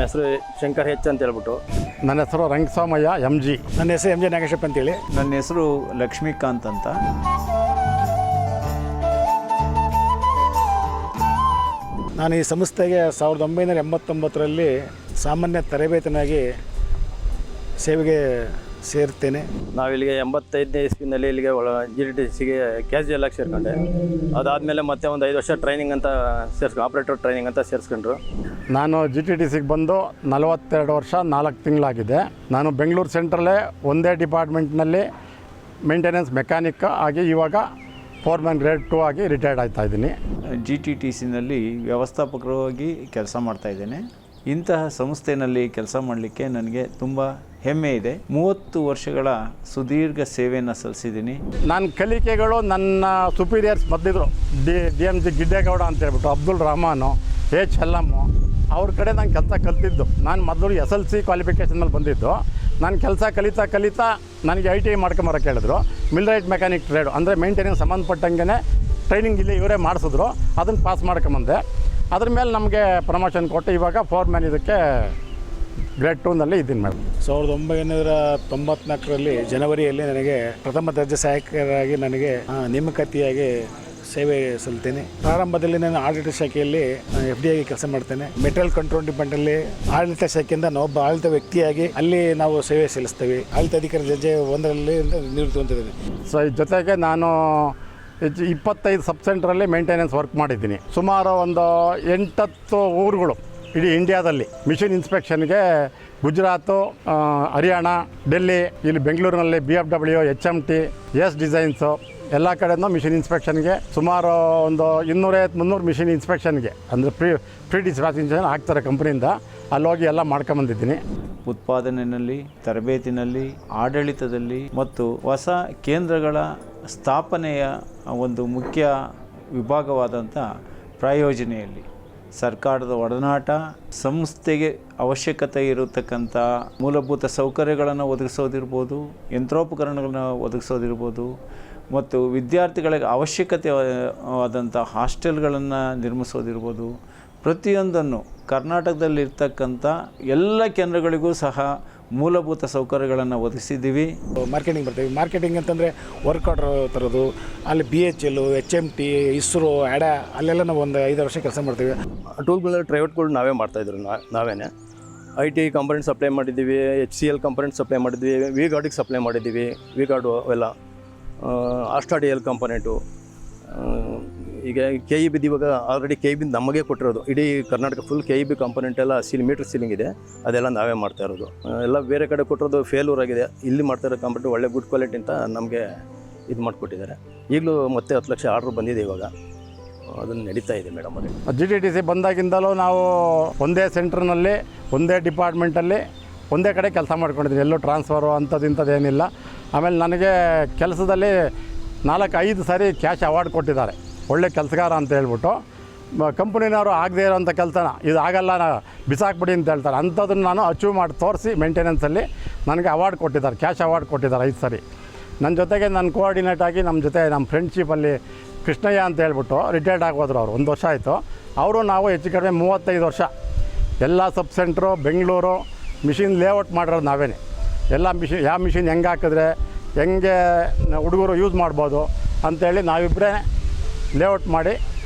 ಹೆಸರು ಶಂಕರ್ ಹೆಚ್ ಅಂತ ಹೇಳ್ಬಿಟ್ಟು. ನನ್ನ ಹೆಸರು ರಂಗಸ್ವಾಮಯ್ಯ MG. ನನ್ನ ಹೆಸರು MJ ನಾಗೇಶಪ್ಪ ಅಂತೇಳಿ. ನನ್ನ ಹೆಸರು ಲಕ್ಷ್ಮೀಕಾಂತ್ ಅಂತ. ನಾನು ಈ ಸಂಸ್ಥೆಗೆ 1989ರಲ್ಲಿ ಸಾಮಾನ್ಯ ತರಬೇತನಾಗಿ ಸೇವೆಗೆ ಸೇರ್ತೇನೆ. ನಾವಿಲ್ಲಿಗೆ 85ನೇ ಇಸ್ವಿನಲ್ಲಿ ಇಲ್ಲಿಗೆ GTTCಗೆ ಕ್ಯಾಶುಯಲ್ ಆಗಿ ಸೇರ್ಕೊಂಡೆ. ಅದಾದಮೇಲೆ ಮತ್ತೆ ಒಂದು 5 ವರ್ಷ ಟ್ರೈನಿಂಗ್ ಅಂತ ಆಪ್ರೇಟರ್ ಟ್ರೈನಿಂಗ್ ಅಂತ ಸೇರಿಸ್ಕೊಂಡ್ರು. ನಾನು GTTCಗೆ ಬಂದು 42 ವರ್ಷ 4 ತಿಂಗಳಾಗಿದೆ. ನಾನು ಬೆಂಗಳೂರು ಸೆಂಟ್ರಲ್ಲೇ ಒಂದೇ ಡಿಪಾರ್ಟ್ಮೆಂಟ್ನಲ್ಲಿ ಮೇಂಟೆನೆನ್ಸ್ ಮೆಕ್ಯಾನಿಕ್ ಆಗಿ ಇವಾಗ ಫೋರ್ಮ್ಯಾನ್ ಗ್ರೇಡ್ 2 ಆಗಿ ರಿಟೈರ್ಡ್ ಆಗ್ತಾ ಇದ್ದೀನಿ. GTTCನಲ್ಲಿ ವ್ಯವಸ್ಥಾಪಕರಾಗಿ ಕೆಲಸ ಮಾಡ್ತಾಯಿದ್ದೇನೆ. ಇಂತಹ ಸಂಸ್ಥೆಯಲ್ಲಿ ಕೆಲಸ ಮಾಡಲಿಕ್ಕೆ ನನಗೆ ತುಂಬ ಹೆಮ್ಮೆ ಇದೆ. 30 ವರ್ಷಗಳ ಸುದೀರ್ಘ ಸೇವೆಯನ್ನು ಸಲ್ಲಿಸಿದ್ದೀನಿ. ನನ್ನ ಕಲಿಕೆಗಳು ನನ್ನ ಸುಪೀರಿಯರ್ಸ್ ಬಂದಿದ್ದರು. DMG ಗಿಡ್ಡೇಗೌಡ ಅಂತ ಹೇಳ್ಬಿಟ್ಟು, ಅಬ್ದುಲ್ ರಹಮಾನು, HLM ಅವ್ರ ಕಡೆ ನಾನು ಕೆಲಸ ಕಲ್ತಿದ್ದು. ನಾನು ಮೊದಲು SLC ಕ್ವಾಲಿಫಿಕೇಷನ್ ಮೇಲೆ ಬಂದಿದ್ದು. ನಾನು ಕೆಲಸ ಕಲಿತಾ ನನಗೆ ITI ಮಾಡ್ಕೊಂಬರೋಕ್ಕೆ ಹೇಳಿದ್ರು. ಮಿಲ್ರೈಟ್ ಮೆಕ್ಯಾನಿಕ್ ಟ್ರೇಡು ಅಂದರೆ ಮೇಂಟೆನೆನ್ಸ್ ಸಂಬಂಧಪಟ್ಟಂಗೆ ಟ್ರೈನಿಂಗ್ ಇಲ್ಲಿ ಇವರೇ ಮಾಡಿಸಿದ್ರು. ಅದನ್ನು ಪಾಸ್ ಮಾಡ್ಕೊಂಬಂದೆ. ಅದ್ರ ಮೇಲೆ ನಮಗೆ ಪ್ರಮೋಷನ್ ಕೊಟ್ಟು ಇವಾಗ ಫೋರ್ಮ್ಯಾನ್ ಇದಕ್ಕೆ ಗ್ರೇಡ್ 2ನಲ್ಲಿ ಇದ್ದೀನಿ ಮೇಡಮ್. 1994ರಲ್ಲಿ ಜನವರಿಯಲ್ಲಿ ನನಗೆ ಪ್ರಥಮ ದರ್ಜೆ ಸಹಾಯಕರಾಗಿ ನನಗೆ ನೇಮಕಾತಿಯಾಗಿ ಸೇವೆ ಸಲ್ತೇನೆ. ಪ್ರಾರಂಭದಲ್ಲಿ ನಾನು ಆಡಳಿತ ಶಾಖೆಯಲ್ಲಿ FD ಆಗಿ ಕೆಲಸ ಮಾಡ್ತೇನೆ. ಮೆಟೀರಿಯಲ್ ಕಂಟ್ರೋಲ್ ಡಿಪಾರ್ಟ್ಮೆಂಟಲ್ಲಿ ಆಡಳಿತ ಶಾಖೆಯಿಂದ ನಾವೊಬ್ಬ ಆಡಳಿತ ವ್ಯಕ್ತಿಯಾಗಿ ಅಲ್ಲಿ ನಾವು ಸೇವೆ ಸಲ್ಲಿಸ್ತೇವೆ. ಆಡಳಿತ ಅಧಿಕಾರಿ ದರ್ಜೆ 1ರಲ್ಲಿ ನಿವೃತ್ತಿ ಹೊಂದಿದ್ದೇನೆ. ಸೊ ಈ ಜೊತೆಗೆ ನಾನು 25 ಸಬ್ ಸೆಂಟ್ರಲ್ಲಿ ಮೇಂಟೆನೆನ್ಸ್ ವರ್ಕ್ ಮಾಡಿದ್ದೀನಿ. ಸುಮಾರು ಒಂದು 8-10 ಊರುಗಳು ಇಡೀ ಇಂಡಿಯಾದಲ್ಲಿ ಮಿಷಿನ್ ಇನ್ಸ್ಪೆಕ್ಷನ್ಗೆ ಗುಜರಾತು, ಹರಿಯಾಣ, ಡೆಲ್ಲಿ, ಇಲ್ಲಿ ಬೆಂಗಳೂರಿನಲ್ಲಿ BFW, HMT, S ಡಿಸೈನ್ಸು ಎಲ್ಲ ಕಡೆಯೂ ಮಿಷಿನ್ ಇನ್ಸ್ಪೆಕ್ಷನ್ಗೆ ಸುಮಾರು ಒಂದು 250-300 ಮಿಷಿನ್ ಇನ್ಸ್ಪೆಕ್ಷನ್ಗೆ ಅಂದರೆ ಪ್ರೀ ಡಿಸ್ಪ್ಯಾಚ್ ಇಂಜಿನ್ ಆಗ್ತಾರೆ ಕಂಪ್ನಿಯಿಂದ. ಅಲ್ಲೋಗಿ ಎಲ್ಲ ಮಾಡ್ಕೊಂಬಂದಿದ್ದೀನಿ. ಉತ್ಪಾದನೆಯಲ್ಲಿ, ತರಬೇತಿನಲ್ಲಿ, ಆಡಳಿತದಲ್ಲಿ ಮತ್ತು ಹೊಸ ಕೇಂದ್ರಗಳ ಸ್ಥಾಪನೆಯ ಒಂದು ಮುಖ್ಯ ವಿಭಾಗವಾದಂಥ ಪ್ರಾಯೋಜನೆಯಲ್ಲಿ ಸರ್ಕಾರದ ಒಡನಾಟ, ಸಂಸ್ಥೆಗೆ ಅವಶ್ಯಕತೆ ಇರತಕ್ಕಂಥ ಮೂಲಭೂತ ಸೌಕರ್ಯಗಳನ್ನು ಒದಗಿಸೋದಿರ್ಬೋದು, ಯಂತ್ರೋಪಕರಣಗಳನ್ನು ಒದಗಿಸೋದಿರ್ಬೋದು ಮತ್ತು ವಿದ್ಯಾರ್ಥಿಗಳಿಗೆ ಅವಶ್ಯಕತೆ ಆದಂಥ ಹಾಸ್ಟೆಲ್ಗಳನ್ನು ನಿರ್ಮಿಸೋದಿರ್ಬೋದು, ಪ್ರತಿಯೊಂದನ್ನು ಕರ್ನಾಟಕದಲ್ಲಿರ್ತಕ್ಕಂಥ ಎಲ್ಲ ಕೇಂದ್ರಗಳಿಗೂ ಸಹ ಮೂಲಭೂತ ಸೌಕರ್ಯಗಳನ್ನು ಒದಗಿಸಿದ್ದೀವಿ. ಮಾರ್ಕೆಟಿಂಗ್ ಬರ್ತೀವಿ. ಮಾರ್ಕೆಟಿಂಗ್ ಅಂತಂದರೆ ವರ್ಕ್ ಆರ್ಡರ್ ತರೋದು, ಅಲ್ಲಿ BHL, HMT, ISRO, ADA ಅಲ್ಲೆಲ್ಲ ನಾವು ಒಂದು 5 ವರ್ಷ ಕೆಲಸ ಮಾಡ್ತೀವಿ. ಟೂಲ್ಗಳು ಪ್ರೈವೇಟ್ಗಳು ನಾವೇ ಮಾಡ್ತಾಯಿದ್ರು. ನಾವೇನೆ ITI ಕಂಪೋನೆಂಟ್ ಸಪ್ಲೈ ಮಾಡಿದ್ದೀವಿ, HCL ಕಂಪೋನೆಂಟ್ ಸಪ್ಲೈ ಮಾಡಿದ್ವಿ, V-Guardಗೆ ಸಪ್ಲೈ ಮಾಡಿದ್ದೀವಿ. V-Guard ಅವೆಲ್ಲ ASTA-DL ಕಂಪೋನೆಂಟು. ಈಗ KEB ಇವಾಗ ಆಲ್ರೆಡಿ KEB ನಮಗೆ ಕೊಟ್ಟಿರೋದು. ಇಡೀ ಕರ್ನಾಟಕ ಫುಲ್ KEB ಕಂಪೋನೆಂಟ್ ಎಲ್ಲ ಮೀಟರ್ ಸೀಲಿಂಗ್ ಇದೆ. ಅದೆಲ್ಲ ನಾವೇ ಮಾಡ್ತಾ ಇರೋದು. ಎಲ್ಲ ಬೇರೆ ಕಡೆ ಕೊಟ್ಟಿರೋದು ಫೇಲ್ಯೂರ್ ಆಗಿದೆ. ಇಲ್ಲಿ ಮಾಡ್ತಾ ಇರೋ ಕಂಪೋನೆಂಟ್ ಒಳ್ಳೆ ಗುಡ್ ಕ್ವಾಲಿಟಿ ಅಂತ ನಮಗೆ ಇದು ಮಾಡಿಕೊಟ್ಟಿದ್ದಾರೆ. ಈಗಲೂ ಮತ್ತೆ 10 ಲಕ್ಷ ಆರ್ಡ್ರ್ ಬಂದಿದೆ. ಇವಾಗ ಅದನ್ನು ನಡೀತಾ ಇದೆ ಮೇಡಮ್. ಅಲ್ಲಿ GTTC ಬಂದಾಗಿಂದಲೂ ನಾವು ಒಂದೇ ಸೆಂಟ್ರ್ನಲ್ಲಿ ಒಂದೇ ಡಿಪಾರ್ಟ್ಮೆಂಟಲ್ಲಿ ಒಂದೇ ಕಡೆ ಕೆಲಸ ಮಾಡ್ಕೊಂಡಿದ್ದೀನಿ. ಎಲ್ಲೂ ಟ್ರಾನ್ಸ್ಫರು ಅಂಥದ್ದೇನಿಲ್ಲ. ಆಮೇಲೆ ನನಗೆ ಕೆಲಸದಲ್ಲಿ 4-5 ಸಾರಿ ಕ್ಯಾಶ್ ಅವಾರ್ಡ್ ಕೊಟ್ಟಿದ್ದಾರೆ, ಒಳ್ಳೆ ಕೆಲಸಗಾರ ಅಂತ ಹೇಳ್ಬಿಟ್ಟು. ಕಂಪ್ನಿನವರು ಆಗದೇ ಇರೋಂಥ ಕೆಲಸನ ಇದು ಆಗಲ್ಲ ಬಿಸಾಕ್ಬಿಡಿ ಅಂತ ಹೇಳ್ತಾರೆ. ಅಂಥದ್ದನ್ನು ನಾನು ಅಚೀವ್ ಮಾಡಿ ತೋರಿಸಿ ಮೇಂಟೆನೆನ್ಸಲ್ಲಿ ನನಗೆ ಅವಾರ್ಡ್ ಕೊಟ್ಟಿದ್ದಾರೆ, ಕ್ಯಾಶ್ ಅವಾರ್ಡ್ ಕೊಟ್ಟಿದ್ದಾರೆ 5 ಸಾರಿ. ನನ್ನ ಜೊತೆಗೆ ನಾನು ಕೋಆರ್ಡಿನೇಟ್ ಆಗಿ ನಮ್ಮ ಫ್ರೆಂಡ್ಶಿಪ್ಪಲ್ಲಿ ಕೃಷ್ಣಯ್ಯ ಅಂತ ಹೇಳ್ಬಿಟ್ಟು ರಿಟೈರ್ಡ್ ಆಗೋದ್ರು. ಅವರು 1 ವರ್ಷ ಆಯಿತು. ಅವರು ನಾವು ಹೆಚ್ಚು ಕಡಿಮೆ 35 ವರ್ಷ ಎಲ್ಲ ಸಬ್ ಸೆಂಟ್ರು ಬೆಂಗಳೂರು ಮಿಷಿನ್ ಲೇಔಟ್ ಮಾಡಿರೋದು ನಾವೇ. ಎಲ್ಲ ಮಿಷಿನ್ ಯಾವ ಮಿಷಿನ್ ಹೆಂಗೆ ಹಾಕಿದ್ರೆ ಹೆಂಗೆ ಹುಡುಗರು ಯೂಸ್ ಮಾಡ್ಬೋದು ಅಂಥೇಳಿ ನಾವಿಬ್ಬರೇ ಲೇಔಟ್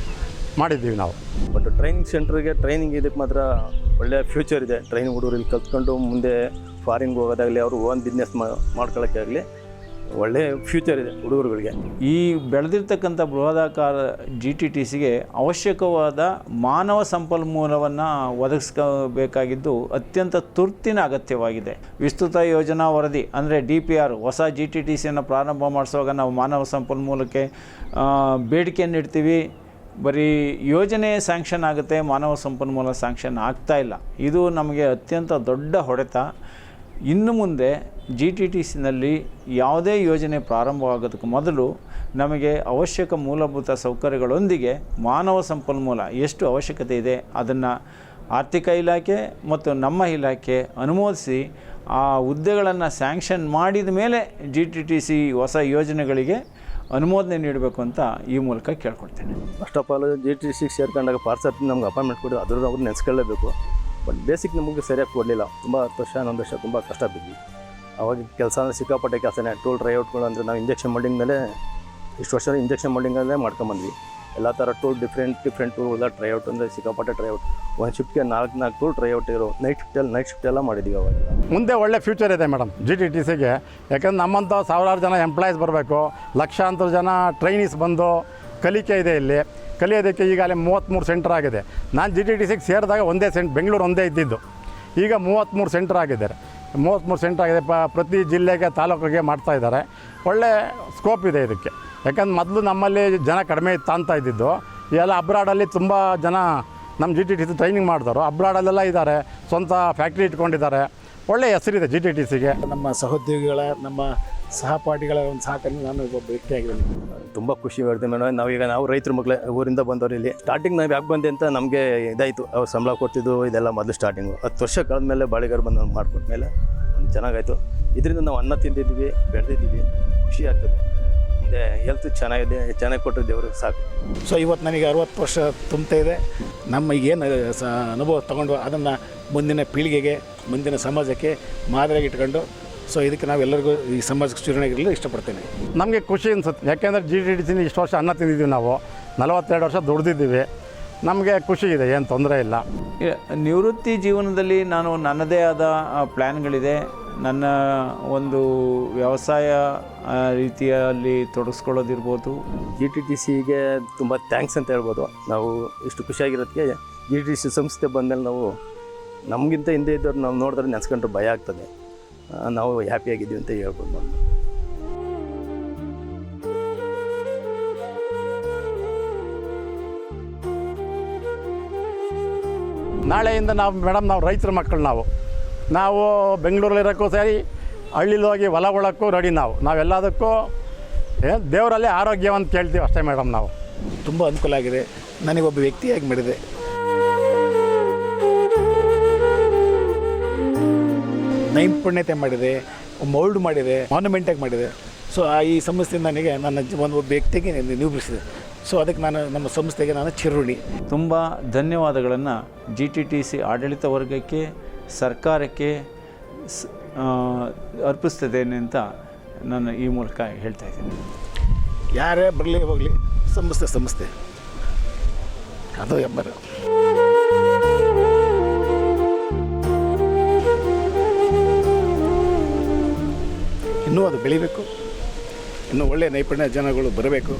ಮಾಡಿದ್ದೀವಿ ನಾವು. ಬಟ್ ಟ್ರೈನಿಂಗ್ ಸೆಂಟ್ರಿಗೆ ಟ್ರೈನಿಂಗ್ ಇದಕ್ಕೆ ಮಾತ್ರ ಒಳ್ಳೆಯ ಫ್ಯೂಚರ್ ಇದೆ. ಟ್ರೈನಿಂಗ್ ಹುಡುಗರು ಇಲ್ಲಿ ಕಲ್ತ್ಕೊಂಡು ಮುಂದೆ ಫಾರಿನ್ಗೆ ಹೋಗೋದಾಗಲಿ, ಅವರು ಓನ್ ಬಿಸ್ನೆಸ್ ಮಾಡ್ಕೊಳ್ಳೋಕ್ಕೆ ಆಗಲಿ ಒಳ್ಳೆ ಫ್ಯೂಚರ್ ಇದೆ ಹುಡುಗರುಗಳಿಗೆ. ಈ ಬೆಳೆದಿರ್ತಕ್ಕಂಥ ಬೃಹದಾಕಾರ GTTCಗೆ ಅವಶ್ಯಕವಾದ ಮಾನವ ಸಂಪನ್ಮೂಲವನ್ನು ಒದಗಿಸ್ಕೋಬೇಕಾಗಿದ್ದು ಅತ್ಯಂತ ತುರ್ತಿನ ಅಗತ್ಯವಾಗಿದೆ. ವಿಸ್ತೃತ ಯೋಜನಾ ವರದಿ ಅಂದರೆ DPR ಹೊಸ GTTCಯನ್ನು ಪ್ರಾರಂಭ ಮಾಡಿಸುವಾಗ ನಾವು ಮಾನವ ಸಂಪನ್ಮೂಲಕ್ಕೆ ಬೇಡಿಕೆಯನ್ನು ಇಡ್ತೀವಿ. ಬರೀ ಯೋಜನೆ ಸ್ಯಾಂಕ್ಷನ್ ಆಗುತ್ತೆ, ಮಾನವ ಸಂಪನ್ಮೂಲ ಸ್ಯಾಂಕ್ಷನ್ ಆಗ್ತಾಯಿಲ್ಲ. ಇದು ನಮಗೆ ಅತ್ಯಂತ ದೊಡ್ಡ ಹೊಡೆತ. ಇನ್ನು ಮುಂದೆ GTTCನಲ್ಲಿ ಯಾವುದೇ ಯೋಜನೆ ಪ್ರಾರಂಭವಾಗೋದಕ್ಕೆ ಮೊದಲು ನಮಗೆ ಅವಶ್ಯಕ ಮೂಲಭೂತ ಸೌಕರ್ಯಗಳೊಂದಿಗೆ ಮಾನವ ಸಂಪನ್ಮೂಲ ಎಷ್ಟು ಅವಶ್ಯಕತೆ ಇದೆ ಅದನ್ನು ಆರ್ಥಿಕ ಇಲಾಖೆ ಮತ್ತು ನಮ್ಮ ಇಲಾಖೆ ಅನುಮೋದಿಸಿ ಆ ಹುದ್ದೆಗಳನ್ನು ಸ್ಯಾಂಕ್ಷನ್ ಮಾಡಿದ ಮೇಲೆ GTTC ಹೊಸ ಯೋಜನೆಗಳಿಗೆ ಅನುಮೋದನೆ ನೀಡಬೇಕು ಅಂತ ಈ ಮೂಲಕ ಕೇಳ್ಕೊಳ್ತೇನೆ. ಫಸ್ಟ್ ಆಫ್ ಆಲ್ GTTCಗೆ ಸೇರ್ಕೊಂಡಾಗ ಪಾರ್ಸಲ್ ನಮ್ಗೆ ಅಪಾಯಿಂಟ್ಮೆಂಟ್ ಕೊಡಿ, ಅದ್ರ ಅವ್ರು ನೆನೆಸ್ಕೊಳ್ಳೇಬೇಕು. ಬಟ್ ಬೇಸಿಕ್ ನಮಗೆ ಸರಿಯಾಗಿ ಕೊಡಲಿಲ್ಲ. ತುಂಬ 10 ವರ್ಷ 11 ವರ್ಷ ತುಂಬ ಕಷ್ಟ ಬಿದ್ವಿ. ಅವಾಗ ಕೆಲಸ ಅಂದರೆ ಸಿಕ್ಕಾಪಟ್ಟೆ ಕೆಲಸನೇ. ಟೂಲ್ ಟ್ರೈಔಟ್ಗಳು ಅಂದರೆ ನಾವು ಇಂಜೆಕ್ಷನ್ ಮೋಲ್ಡಿಂಗ್ ಮೇಲೆ ಇಷ್ಟು ವರ್ಷ ಇಂಜೆಕ್ಷನ್ ಮೋಲ್ಡಿಂಗಲ್ಲೇ ಮಾಡ್ಕೊಂಬಂದ್ವಿ. ಎಲ್ಲ ಥರ ಟೂಲ್ ಡಿಫ್ರೆಂಟ್ ಟೂಲ್ಗಳ ಟ್ರೈಔಟ್ ಅಂದರೆ ಸಿಕ್ಕಾಪಟ್ಟೆ ಟ್ರೈಔಟ್. ಒಂದು ಶಿಫ್ಟ್ಗೆ 4 ಟೂಲ್ ಟ್ರೈಔಟ್ ಇರೋ ನೈಟ್ ಶಿಫ್ಟ್ ಎಲ್ಲ ಮಾಡಿದ್ವಿ ಅವಾಗೆಲ್ಲ. ಮುಂದೆ ಒಳ್ಳೆ ಫ್ಯೂಚರ್ ಇದೆ ಮೇಡಮ್ GTTCಗೆ. ಯಾಕಂದ್ರೆ ನಮ್ಮಂಥ ಸಾವಿರಾರು ಜನ ಎಂಪ್ಲಾಯೀಸ್ ಬರಬೇಕು, ಲಕ್ಷಾಂತರ ಜನ ಟ್ರೈನೀಸ್ ಬಂದು ಕಲಿಕೆ ಇದೆ ಇಲ್ಲಿ. ಕಲಿಯೋದಕ್ಕೆ ಈಗಾಗಲೇ 33 ಸೆಂಟರ್ ಆಗಿದೆ. ನಾನು GTTCಗೆ ಸೇರಿದಾಗ ಒಂದೇ ಬೆಂಗಳೂರು ಒಂದೇ ಇದ್ದಿದ್ದು. ಈಗ 33 ಸೆಂಟರ್ ಆಗಿದ್ದಾರೆ. 33 ಸೆಂಟರ್ ಆಗಿದೆ. ಪ್ರತಿ ಜಿಲ್ಲೆಗೆ ತಾಲೂಕಿಗೆ ಮಾಡ್ತಾಯಿದ್ದಾರೆ. ಒಳ್ಳೆ ಸ್ಕೋಪ್ ಇದೆ ಇದಕ್ಕೆ. ಯಾಕಂದ್ರೆ ಮೊದಲು ನಮ್ಮಲ್ಲಿ ಜನ ಕಡಿಮೆ ಅಂತ ಇದ್ದಿದ್ದು. ಎಲ್ಲ ಅಬ್ರಾಡಲ್ಲಿ ತುಂಬ ಜನ ನಮ್ಮ GTTC ಟ್ರೈನಿಂಗ್ ಮಾಡಿದವರು ಅಬ್ರಾಡಲ್ಲೆಲ್ಲ ಇದ್ದಾರೆ, ಸ್ವಂತ ಫ್ಯಾಕ್ಟ್ರಿ ಇಟ್ಕೊಂಡಿದ್ದಾರೆ. ಒಳ್ಳೆ ಹೆಸರಿದೆ GTTCಗೆ. ನಮ್ಮ ಸಹೋದ್ಯೋಗಿಗಳ, ನಮ್ಮ ಸಹಪಾಠಿಗಳ ಒಂದು ಸಹಕಾರಿ ನಾನು ಒಬ್ಬ ವ್ಯಕ್ತಿಯಾಗಿದ್ದೀನಿ. ತುಂಬ ಖುಷಿ ಬರುತ್ತೆ ಮೇಡಮ್. ನಾವು ರೈತರ ಮಕ್ಕಳೇ, ಊರಿಂದ ಬಂದವರು ಇಲ್ಲಿ. ಸ್ಟಾರ್ಟಿಂಗ್ ನಾವು ಯಾಕೆ ಬಂದೆ ಅಂತ ನಮಗೆ ಇದಾಯಿತು. ಅವ್ರು ಸಂಬಳ ಕೊಡ್ತಿದ್ದು ಇದೆಲ್ಲ ಮೊದಲು ಸ್ಟಾರ್ಟಿಂಗು. 10 ವರ್ಷ ಕಳೆದ್ಮೇಲೆ ಬಾಳೆಗಾರು ಬಂದು ಮಾಡಿಕೊಟ್ಮೇಲೆ ಒಂದು ಚೆನ್ನಾಗಾಯಿತು. ಇದರಿಂದ ನಾವು ಅನ್ನ ತಿಂದಿದ್ದೀವಿ, ಬೆಳೆದಿದ್ದೀವಿ, ಖುಷಿ ಆಗ್ತದೆ. ಮುಂದೆ ಹೆಲ್ತ್ ಚೆನ್ನಾಗಿದೆ, ಚೆನ್ನಾಗಿ ಕೊಟ್ಟರು ದೇವರು ಸಾಕು. ಸೊ ಇವತ್ತು ನನಗೆ 60 ವರ್ಷ ತುಂಬ್ತಾ ಇದೆ. ನಮ್ಮ ಏನು ಅನುಭವ ತೊಗೊಂಡು ಅದನ್ನು ಮುಂದಿನ ಪೀಳಿಗೆಗೆ, ಮುಂದಿನ ಸಮಾಜಕ್ಕೆ ಮಾದರಿಯಾಗಿ ಇಟ್ಕೊಂಡು, ಸೊ ಇದಕ್ಕೆ ನಾವೆಲ್ಲರಿಗೂ ಈ ಸಮಾಜಕ್ಕೆ ಚುನಾವಣೆಗಿರಲು ಇಷ್ಟಪಡ್ತೇನೆ. ನಮಗೆ ಖುಷಿ ಅನಿಸುತ್ತೆ. ಯಾಕೆಂದರೆ GTTC ಇಷ್ಟು ವರ್ಷ ಅನ್ನ ತಿಂದಿದ್ದೀವಿ ನಾವು, 42 ವರ್ಷ ದುಡ್ದಿದ್ದೀವಿ. ನಮಗೆ ಖುಷಿ ಇದೆ, ಏನು ತೊಂದರೆ ಇಲ್ಲ. ನಿವೃತ್ತಿ ಜೀವನದಲ್ಲಿ ನಾನು ನನ್ನದೇ ಆದ ಪ್ಲ್ಯಾನ್ಗಳಿದೆ. ನನ್ನ ಒಂದು ವ್ಯವಸಾಯ ರೀತಿಯಲ್ಲಿ ತೊಡಗಿಸ್ಕೊಳ್ಳೋದಿರ್ಬೋದು. GTTCಗೆ ತುಂಬ ಥ್ಯಾಂಕ್ಸ್ ಅಂತ ಹೇಳ್ಬೋದು. ನಾವು ಇಷ್ಟು ಖುಷಿಯಾಗಿರೋದಕ್ಕೆ GTTC ಸಂಸ್ಥೆ ಬಂದಮೇಲೆ ನಾವು ನಮಗಿಂತ ಹಿಂದೆ ಇದ್ದವ್ರು ನಾವು ನೋಡಿದ್ರೆ ನೆನೆಸ್ಕೊಂಡ್ರೆ ಭಯ ಆಗ್ತದೆ. ನಾವು ಹ್ಯಾಪಿಯಾಗಿದ್ದೀವಿ ಅಂತ ಹೇಳ್ಬೋದು ನಾವು. ನಾಳೆಯಿಂದ ನಾವು ರೈತರ ಮಕ್ಕಳು. ನಾವು ಬೆಂಗಳೂರಲ್ಲಿರೋಕ್ಕೂ ಸರಿ, ಹಳ್ಳಿಲಿ ಹೋಗಿ ಹೊಲ ಉಳೋಕ್ಕೂ ರೆಡಿ. ನಾವೆಲ್ಲದಕ್ಕೂ ದೇವರಲ್ಲಿ ಆರೋಗ್ಯವಂತ ಕೇಳ್ತೀವಿ ಅಷ್ಟೇ ಮೇಡಮ್. ನಾವು ತುಂಬ ಅನುಕೂಲ ಆಗಿದೆ. ನನಗೊಬ್ಬ ವ್ಯಕ್ತಿಯಾಗಿ ಮಾಡಿದೆ. ನೈಪುಣ್ಯತೆ ಮಾಡಿದೆ, ಮೌಲ್ಡ್ ಮಾಡಿದೆ, ಮಾನ್ಯುಮೆಂಟಾಗಿ ಮಾಡಿದೆ. ಸೊ ಈ ಸಂಸ್ಥೆಯಿಂದ ನನಗೆ ಒಬ್ಬ ವ್ಯಕ್ತಿಗೆ ನಿರೂಪಿಸಿದೆ. ಸೊ ಅದಕ್ಕೆ ನಮ್ಮ ಸಂಸ್ಥೆಗೆ ನಾನು ಚಿರುಣಿ. ತುಂಬ ಧನ್ಯವಾದಗಳನ್ನು GTTC ಆಡಳಿತ ವರ್ಗಕ್ಕೆ, ಸರ್ಕಾರಕ್ಕೆ ಅರ್ಪಿಸ್ತೇನೆ ಅಂತ ನಾನು ಈ ಮೂಲಕ ಹೇಳ್ತಾ ಇದ್ದೀನಿ. ಯಾರೇ ಬರಲಿ ಹೋಗಲಿ, ಸಂಸ್ಥೆ ಅದು ಹೆಮ್ಮರ. ಇನ್ನೂ ಅದು ಬೆಳಿಬೇಕು, ಇನ್ನೂ ಒಳ್ಳೆಯ ನೈಪುಣ್ಯ ಜನಗಳು ಬರಬೇಕು.